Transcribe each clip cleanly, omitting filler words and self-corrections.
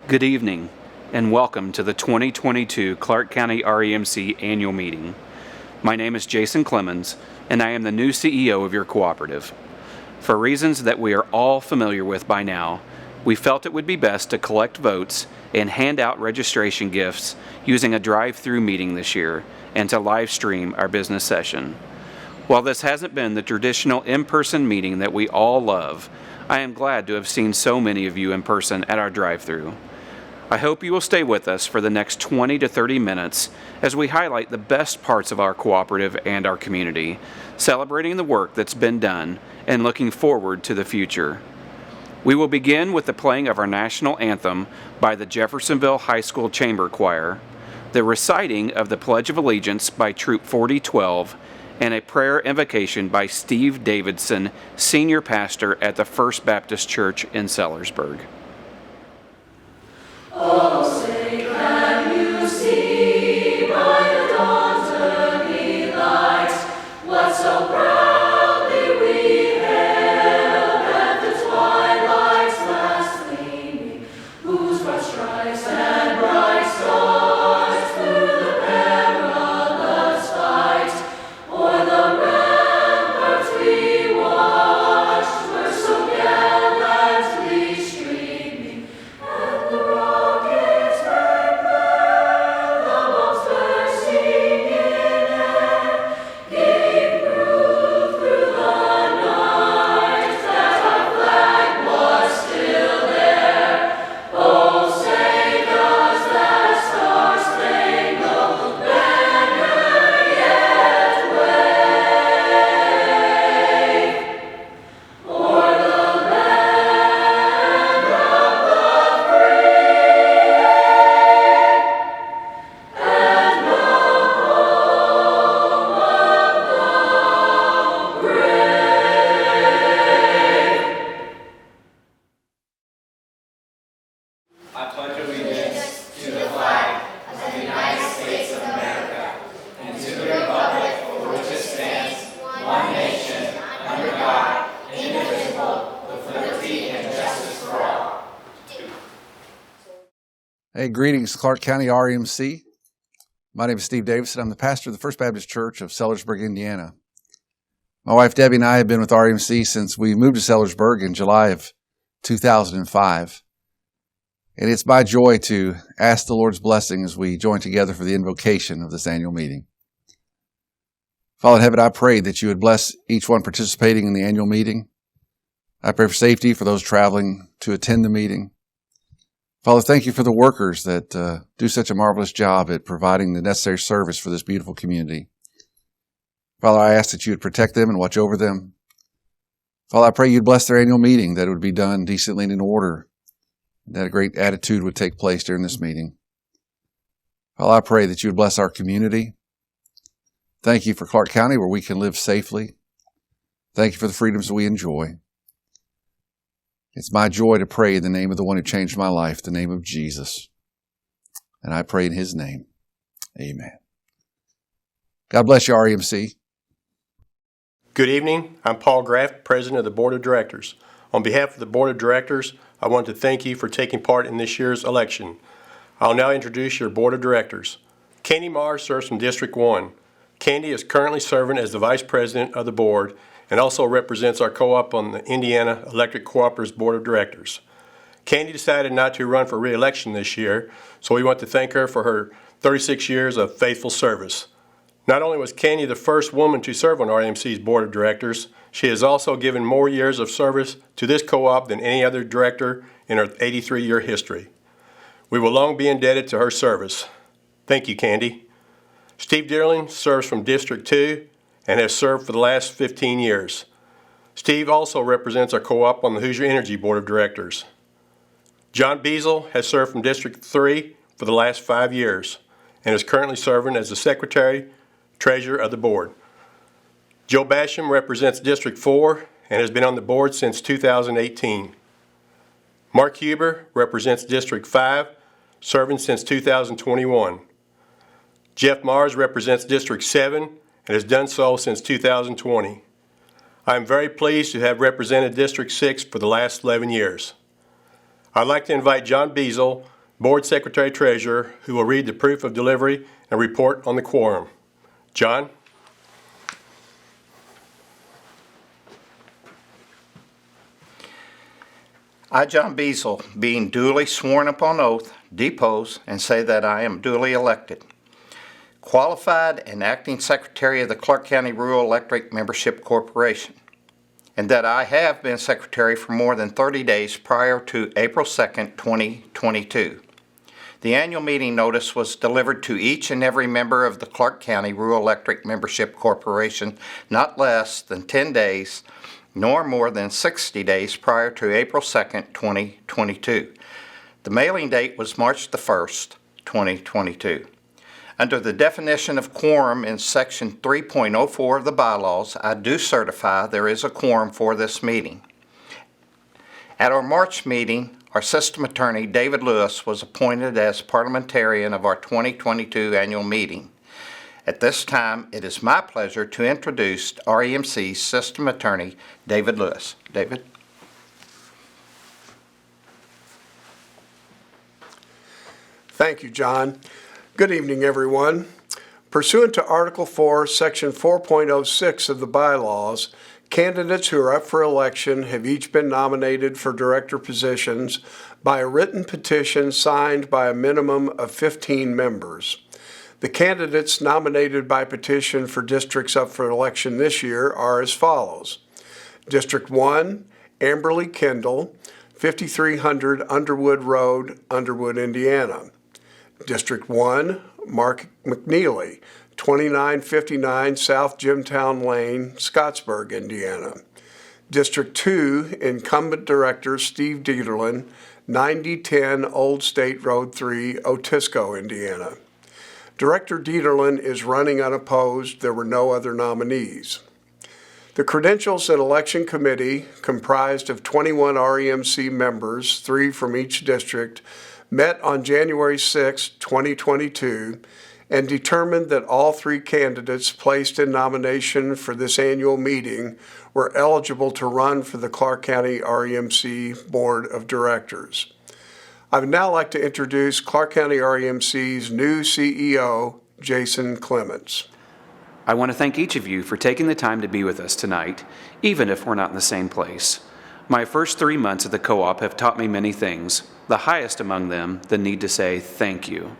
Good evening, and welcome to the 2022 Clark County REMC Annual Meeting. My name is Jason Clemens, and I am the new CEO of your cooperative. For reasons that we are all familiar with by now, we felt it would be best to collect votes and hand out registration gifts using a drive-through meeting this year and to live stream our business session. While this hasn't been the traditional in-person meeting that we all love, I am glad to have seen so many of you in person at our drive-through. I hope you will stay with us for the next 20 to 30 minutes as we highlight the best parts of our cooperative and our community, celebrating the work that's been done and looking forward to the future. We will begin with the playing of our national anthem by the Jeffersonville High School Chamber Choir, the reciting of the Pledge of Allegiance by Troop 4012, and a prayer invocation by Steve Davidson, Senior Pastor at the First Baptist Church in Sellersburg. Oh, say, can you see by the dawn's early light what so proudly we hailed at the twilight's last gleaming, whose broad stripes and bright stars through the perilous fight o'er the ramparts we watched were so gallantly streaming, and the rockets bang there, the bombs bursting in air, gave proof through the night that our flag was still there. Oh, say does that star-spangled banner yet wave o'er the land of the free and the home of the brave? I pledge allegiance to the flag of the United States of America and to the republic for which it stands, one nation, under God, indivisible, with liberty and justice for all. Hey, greetings, Clark County REMC. My name is Steve Davidson. I'm the pastor of the First Baptist Church of Sellersburg, Indiana. My wife Debbie and I have been with REMC since we moved to Sellersburg in July of 2005. And it's my joy to ask the Lord's blessing as we join together for the invocation of this annual meeting. Father in heaven, I pray that you would bless each one participating in the annual meeting. I pray for safety for those traveling to attend the meeting. Father, thank you for the workers that do such a marvelous job at providing the necessary service for this beautiful community. Father, I ask that you would protect them and watch over them. Father, I pray you'd bless their annual meeting, that it would be done decently and in order, that a great attitude would take place during this meeting. Father, I pray that you would bless our community. Thank you for Clark County, where we can live safely. Thank you for the freedoms that we enjoy. It's my joy to pray in the name of the one who changed my life, the name of Jesus. And I pray in his name. Amen. God bless you, REMC. Good evening. I'm Paul Graff, President of the Board of Directors. On behalf of the Board of Directors, I want to thank you for taking part in this year's election. I'll now introduce your Board of Directors. Candy Meyer serves from District 1. Candy is currently serving as the Vice President of the Board and also represents our co-op on the Indiana Electric Cooperatives Board of Directors. Candy decided not to run for re-election this year, so we want to thank her for her 36 years of faithful service. Not only was Candy the first woman to serve on RMC's Board of Directors, she has also given more years of service to this co-op than any other director in her 83-year history. We will long be indebted to her service. Thank you, Candy. Steve Dearling serves from District 2 and has served for the last 15 years. Steve also represents our co-op on the Hoosier Energy Board of Directors. John Beazle has served from District 3 for the last 5 years and is currently serving as the Secretary, Treasurer of the Board. Joe Basham represents District 4 and has been on the board since 2018. Mark Huber represents District 5, serving since 2021. Jeff Mars represents District 7 and has done so since 2020. I am very pleased to have represented District 6 for the last 11 years. I'd like to invite John Beazle Board Secretary Treasurer, who will read the proof of delivery and report on the quorum. John? I, John Beazle, being duly sworn upon oath, depose and say that I am duly elected, qualified and acting Secretary of the Clark County Rural Electric Membership Corporation, and that I have been Secretary for more than 30 days prior to April 2nd, 2022. The annual meeting notice was delivered to each and every member of the Clark County Rural Electric Membership Corporation not less than 10 days nor more than 60 days prior to April 2nd, 2022. The mailing date was March the 1st, 2022. Under the definition of quorum in Section 3.04 of the bylaws, I do certify there is a quorum for this meeting. At our March meeting, our system attorney, David Lewis, was appointed as parliamentarian of our 2022 annual meeting. At this time, it is my pleasure to introduce REMC's system attorney, David Lewis. David? Thank you, John. Good evening, everyone. Pursuant to Article 4, Section 4.06 of the bylaws, candidates who are up for election have each been nominated for director positions by a written petition signed by a minimum of 15 members. The candidates nominated by petition for districts up for election this year are as follows. District 1, Amberley Kendall, 5300 Underwood Road, Underwood, Indiana. District 1, Mark McNeely, 2959 South Jimtown Lane, Scottsburg, Indiana. District 2, Incumbent Director Steve Dieterlin, 9010 Old State Road 3, Otisco, Indiana. Director Dieterlin is running unopposed. There were no other nominees. The Credentials and Election Committee, comprised of 21 REMC members, 3 from each district, met on January 6, 2022, and determined that all 3 candidates placed in nomination for this annual meeting were eligible to run for the Clark County REMC Board of Directors. I would now like to introduce Clark County REMC's new CEO, Jason Clemens. I want to thank each of you for taking the time to be with us tonight, even if we're not in the same place. My first 3 months at the co-op have taught me many things, the highest among them, the need to say thank you.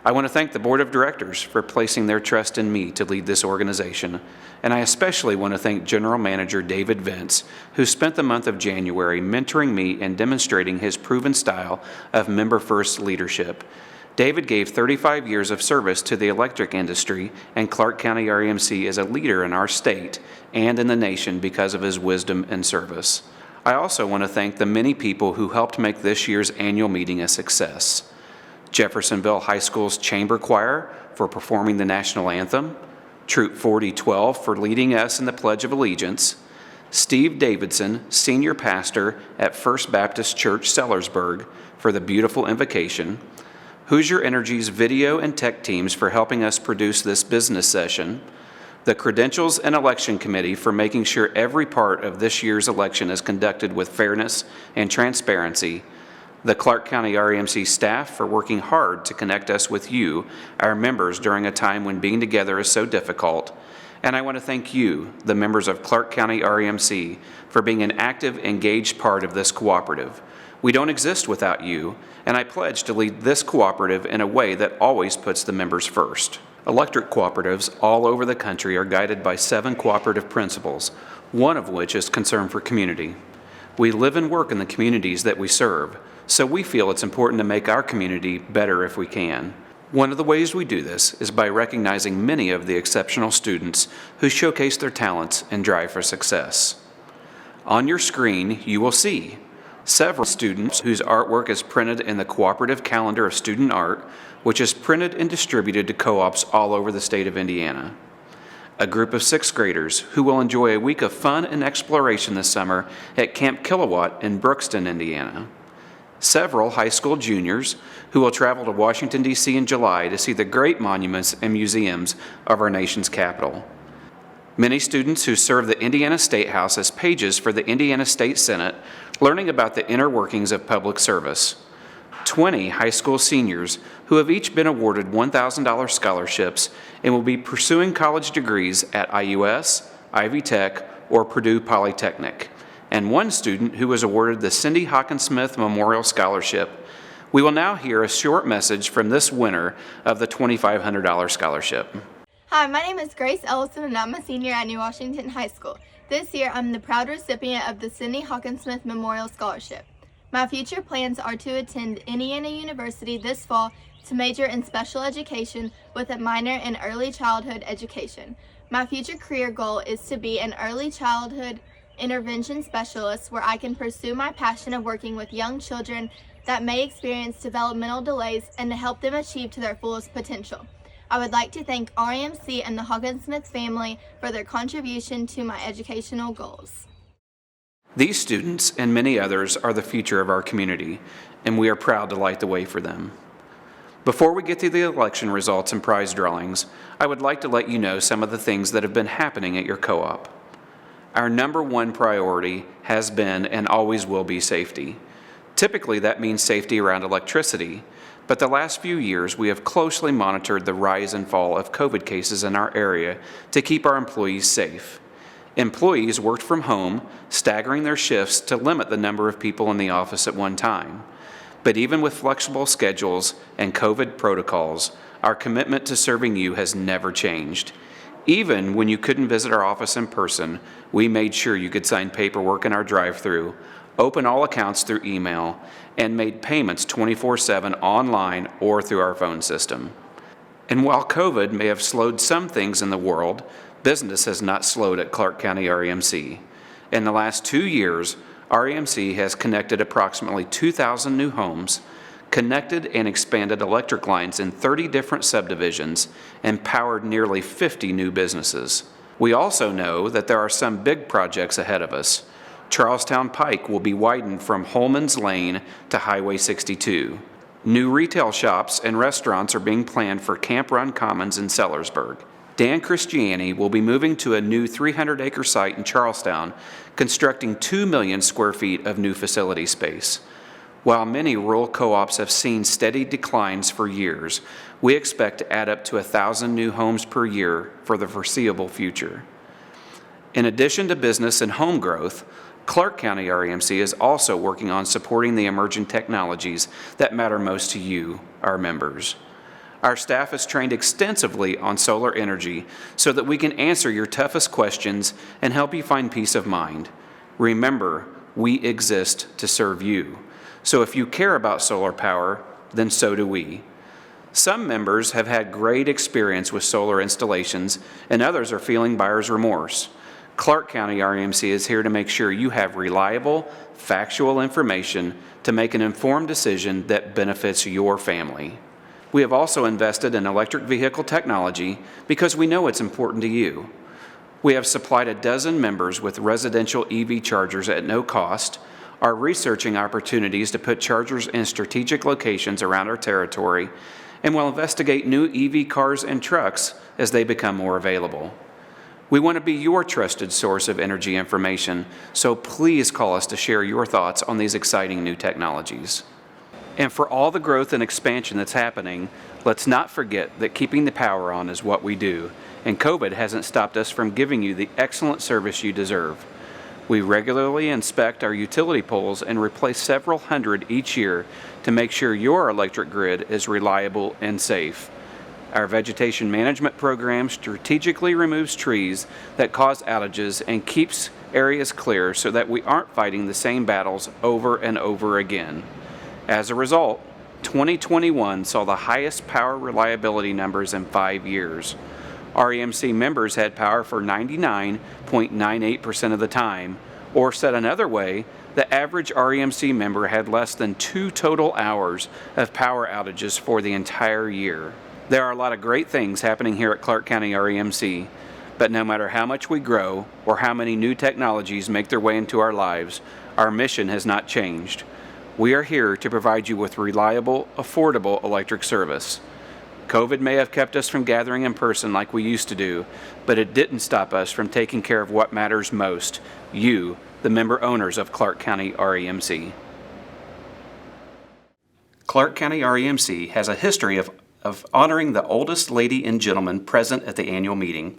I want to thank the Board of Directors for placing their trust in me to lead this organization, and I especially want to thank General Manager David Vince, who spent the month of January mentoring me and demonstrating his proven style of member-first leadership. David gave 35 years of service to the electric industry, and Clark County REMC is a leader in our state and in the nation because of his wisdom and service. I also want to thank the many people who helped make this year's annual meeting a success. Jeffersonville High School's Chamber Choir for performing the national anthem, Troop 4012 for leading us in the Pledge of Allegiance, Steve Davidson, Senior Pastor at First Baptist Church, Sellersburg, for the beautiful invocation, Hoosier Energy's video and tech teams for helping us produce this business session, the Credentials and Election Committee for making sure every part of this year's election is conducted with fairness and transparency, the Clark County REMC staff for working hard to connect us with you, our members, during a time when being together is so difficult. And I want to thank you, the members of Clark County REMC, for being an active, engaged part of this cooperative. We don't exist without you, and I pledge to lead this cooperative in a way that always puts the members first. Electric cooperatives all over the country are guided by 7 cooperative principles, one of which is concern for community. We live and work in the communities that we serve, so we feel it's important to make our community better if we can. One of the ways we do this is by recognizing many of the exceptional students who showcase their talents and drive for success. On your screen, you will see several students whose artwork is printed in the Cooperative Calendar of Student Art, which is printed and distributed to co-ops all over the state of Indiana. A group of 6th graders who will enjoy a week of fun and exploration this summer at Camp Kilowatt in Brookston, Indiana. Several high school juniors who will travel to Washington, D.C. in July to see the great monuments and museums of our nation's capital. Many students who serve the Indiana State House as pages for the Indiana State Senate, learning about the inner workings of public service. 20 high school seniors who have each been awarded $1,000 scholarships and will be pursuing college degrees at IUS, Ivy Tech, or Purdue Polytechnic, and one student who was awarded the Cindy Hawkinsmith Memorial Scholarship. We will now hear a short message from this winner of the $2,500 scholarship. Hi, my name is Grace Ellison and I'm a senior at New Washington High School. This year, I'm the proud recipient of the Cindy Hawkinsmith Memorial Scholarship. My future plans are to attend Indiana University this fall to major in special education with a minor in early childhood education. My future career goal is to be an early childhood intervention specialist where I can pursue my passion of working with young children that may experience developmental delays and to help them achieve to their fullest potential. I would like to thank REMC and the Hawkinsmith family for their contribution to my educational goals. These students and many others are the future of our community, and we are proud to light the way for them. Before we get to the election results and prize drawings, I would like to let you know some of the things that have been happening at your co-op. Our number one priority has been and always will be safety. Typically, that means safety around electricity, but the last few years we have closely monitored the rise and fall of COVID cases in our area to keep our employees safe. Employees worked from home, staggering their shifts to limit the number of people in the office at one time. But even with flexible schedules and COVID protocols, our commitment to serving you has never changed. Even when you couldn't visit our office in person, we made sure you could sign paperwork in our drive-thru, open all accounts through email, and made payments 24/7 online or through our phone system. And while COVID may have slowed some things in the world, business has not slowed at Clark County REMC. In the last 2 years, REMC has connected approximately 2,000 new homes, connected and expanded electric lines in 30 different subdivisions, and powered nearly 50 new businesses. We also know that there are some big projects ahead of us. Charlestown Pike will be widened from Holman's Lane to Highway 62. New retail shops and restaurants are being planned for Camp Run Commons in Sellersburg. Dan Christiani will be moving to a new 300-acre site in Charlestown, constructing 2 million square feet of new facility space. While many rural co-ops have seen steady declines for years, we expect to add up to 1,000 new homes per year for the foreseeable future. In addition to business and home growth, Clark County REMC is also working on supporting the emerging technologies that matter most to you, our members. Our staff is trained extensively on solar energy so that we can answer your toughest questions and help you find peace of mind. Remember, we exist to serve you. So if you care about solar power, then so do we. Some members have had great experience with solar installations, and others are feeling buyer's remorse. Clark County REMC is here to make sure you have reliable, factual information to make an informed decision that benefits your family. We have also invested in electric vehicle technology because we know it's important to you. We have supplied a dozen members with residential EV chargers at no cost, are researching opportunities to put chargers in strategic locations around our territory, and will investigate new EV cars and trucks as they become more available. We want to be your trusted source of energy information, so please call us to share your thoughts on these exciting new technologies. And for all the growth and expansion that's happening, let's not forget that keeping the power on is what we do, and COVID hasn't stopped us from giving you the excellent service you deserve. We regularly inspect our utility poles and replace several hundred each year to make sure your electric grid is reliable and safe. Our vegetation management program strategically removes trees that cause outages and keeps areas clear so that we aren't fighting the same battles over and over again. As a result, 2021 saw the highest power reliability numbers in 5 years. REMC members had power for 99.98% of the time, or said another way, the average REMC member had less than 2 total hours of power outages for the entire year. There are a lot of great things happening here at Clark County REMC, but no matter how much we grow or how many new technologies make their way into our lives, our mission has not changed. We are here to provide you with reliable, affordable electric service. COVID may have kept us from gathering in person like we used to do, but it didn't stop us from taking care of what matters most, you, the member owners of Clark County REMC. Clark County REMC has a history of honoring the oldest lady and gentleman present at the annual meeting.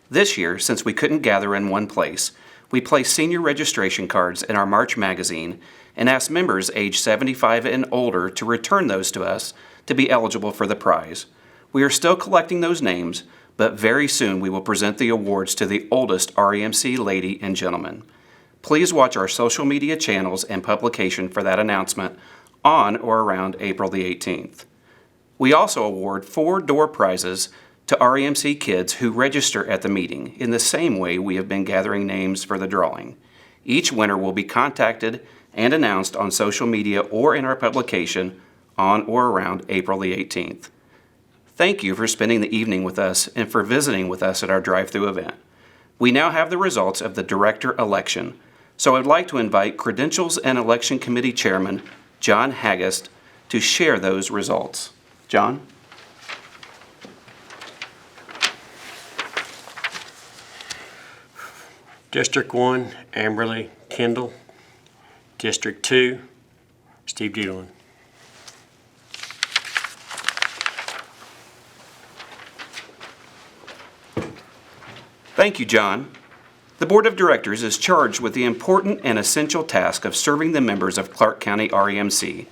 This year, since we couldn't gather in one place, we placed senior registration cards in our March magazine and asked members age 75 and older to return those to us to be eligible for the prize. We are still collecting those names, but very soon we will present the awards to the oldest REMC lady and gentleman. Please watch our social media channels and publication for that announcement on or around April the 18th. We also award 4 door prizes to REMC kids who register at the meeting in the same way we have been gathering names for the drawing. Each winner will be contacted and announced on social media or in our publication on or around April the 18th. Thank you for spending the evening with us and for visiting with us at our drive-thru event. We now have the results of the director election, so I'd like to invite Credentials and Election Committee Chairman John Haggist to share those results. John? District 1, Amberley Kendall. District 2, Steve Diedelin. Thank you, John. The Board of Directors is charged with the important and essential task of serving the members of Clark County REMC,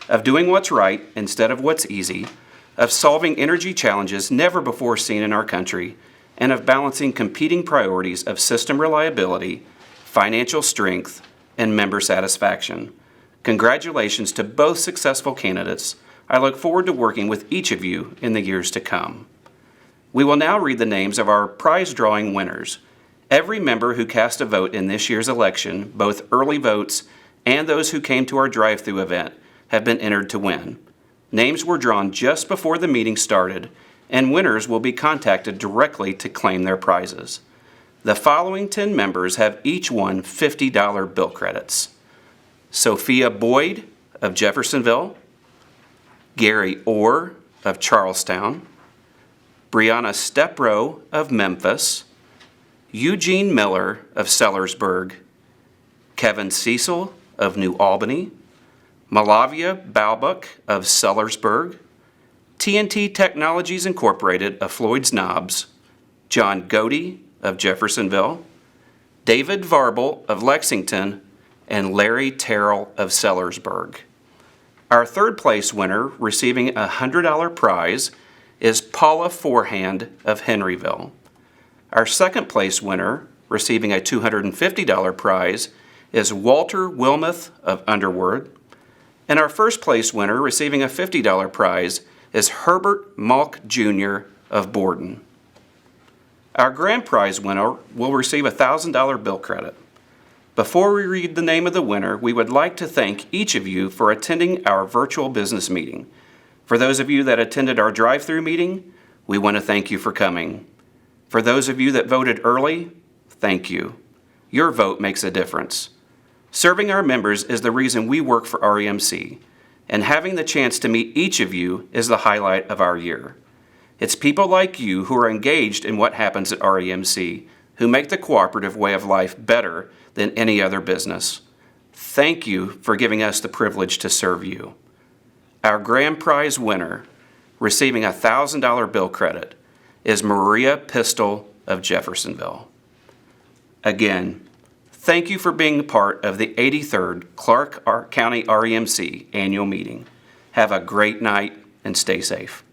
of doing what's right instead of what's easy, of solving energy challenges never before seen in our country, and of balancing competing priorities of system reliability, financial strength, and member satisfaction. Congratulations to both successful candidates. I look forward to working with each of you in the years to come. We will now read the names of our prize drawing winners. Every member who cast a vote in this year's election, both early votes and those who came to our drive-thru event, have been entered to win. Names were drawn just before the meeting started, and winners will be contacted directly to claim their prizes. The following 10 members have each won $50 bill credits: Sophia Boyd of Jeffersonville, Gary Orr of Charlestown, Brianna Stepro of Memphis, Eugene Miller of Sellersburg, Kevin Cecil of New Albany, Malavia Balbuck of Sellersburg, TNT Technologies Incorporated of Floyd's Knobs, John Godey of Jeffersonville, David Varble of Lexington, and Larry Terrell of Sellersburg. Our third place winner receiving a $100 prize is Paula Forehand of Henryville. Our second place winner receiving a $250 prize is Walter Wilmoth of Underwood. And our first place winner receiving a $50 prize is Herbert Malk Jr. of Borden. Our grand prize winner will receive a $1,000 bill credit. Before we read the name of the winner, we would like to thank each of you for attending our virtual business meeting. For those of you that attended our drive-thru meeting, we want to thank you for coming. For those of you that voted early, thank you. Your vote makes a difference. Serving our members is the reason we work for REMC, and having the chance to meet each of you is the highlight of our year. It's people like you who are engaged in what happens at REMC who make the cooperative way of life better than any other business. Thank you for giving us the privilege to serve you. Our grand prize winner, receiving a $1,000 bill credit, is Maria Pistol of Jeffersonville. Again, thank you for being part of the 83rd Clark County REMC annual meeting. Have a great night and stay safe.